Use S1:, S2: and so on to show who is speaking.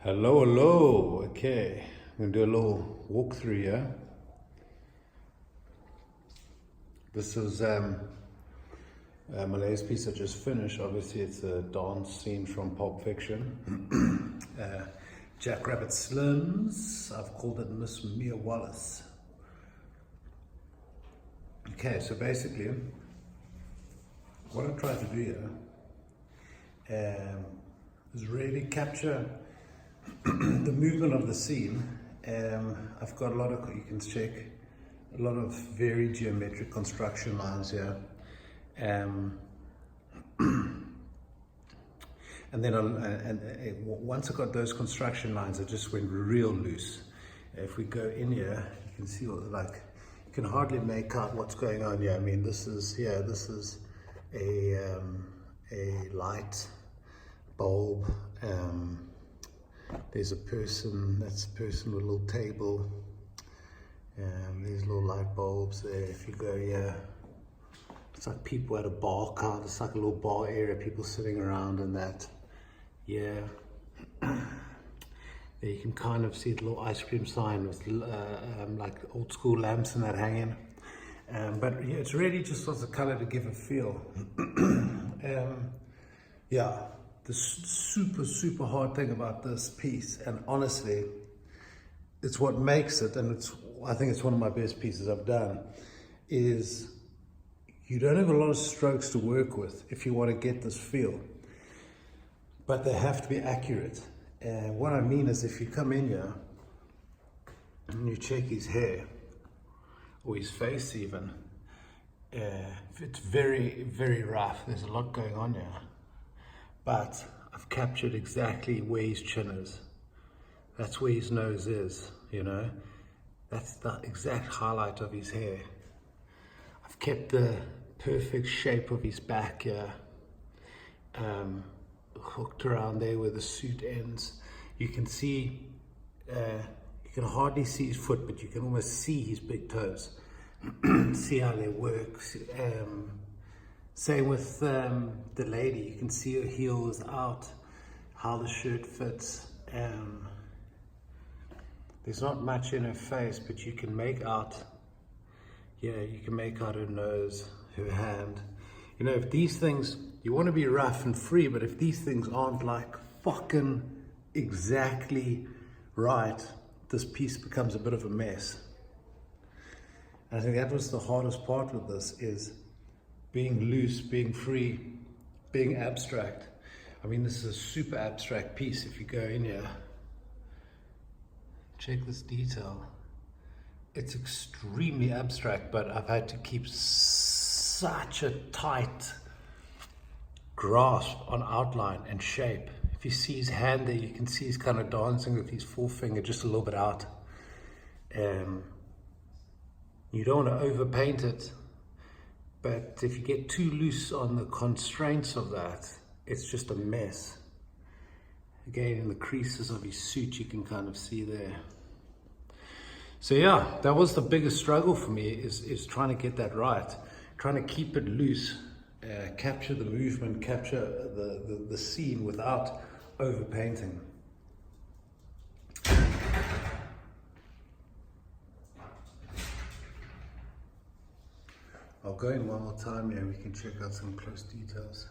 S1: Hello, hello. Okay, I'm gonna do a little walkthrough here. This is my latest piece I just finished. Obviously, it's a dance scene from Pulp Fiction. Jackrabbit Slims. I've called it Miss Mia Wallace. Okay, so basically, what I tried to do here is really capture the movement of the scene. I've got a lot of, you can check, a lot of very geometric construction lines here. And then once I got those construction lines, I just went real loose. If we go in here, you can see what, like, you can hardly make out what's going on here. I mean, this is a light bulb. There's a person, that's a person with a little table. There's little light bulbs there. If you go here, it's like people at a bar card. It's like a little bar area, people sitting around and that. Yeah. There you can kind of see the little ice cream sign with like old school lamps and that hanging. But yeah, it's really just as a color to give a feel. Yeah, the super hard thing about this piece, and honestly, it's what makes it, and I think it's one of my best pieces I've done, is you don't have a lot of strokes to work with if you want to get this feel, but they have to be accurate. And what I mean is, if you come in here and you check his hair or his face even, it's very rough. There's a lot going on here, but I've captured exactly where his chin is. That's where his nose is, you know. That's the exact highlight of his hair. I've kept the perfect shape of his back here, hooked around there where the suit ends. You can see, you can hardly see his foot, but you can almost see his big toes. See how they work. Same with the lady, you can see her heels out, how the shirt fits. There's not much in her face, but you can make out, yeah, you can make out her nose, her hand. You know, if these things, you want to be rough and free, but if these things aren't like fucking exactly right, this piece becomes a bit of a mess. And I think that was the hardest part with this, is being loose, being free, being abstract. I mean, this is a super abstract piece. If you go in here, check this detail. It's extremely abstract, but I've had to keep such a tight grasp on outline and shape. If you see his hand there, you can see he's kind of dancing with his forefinger just a little bit out. You don't want to overpaint it, but if you get too loose on the constraints of that, it's just a mess. Again, in the creases of his suit, you can kind of see there. So yeah, that was the biggest struggle for me, is trying to get that right, trying to keep it loose, capture the movement, capture the scene without overpainting. I'll go in one more time here, we can check out some close details.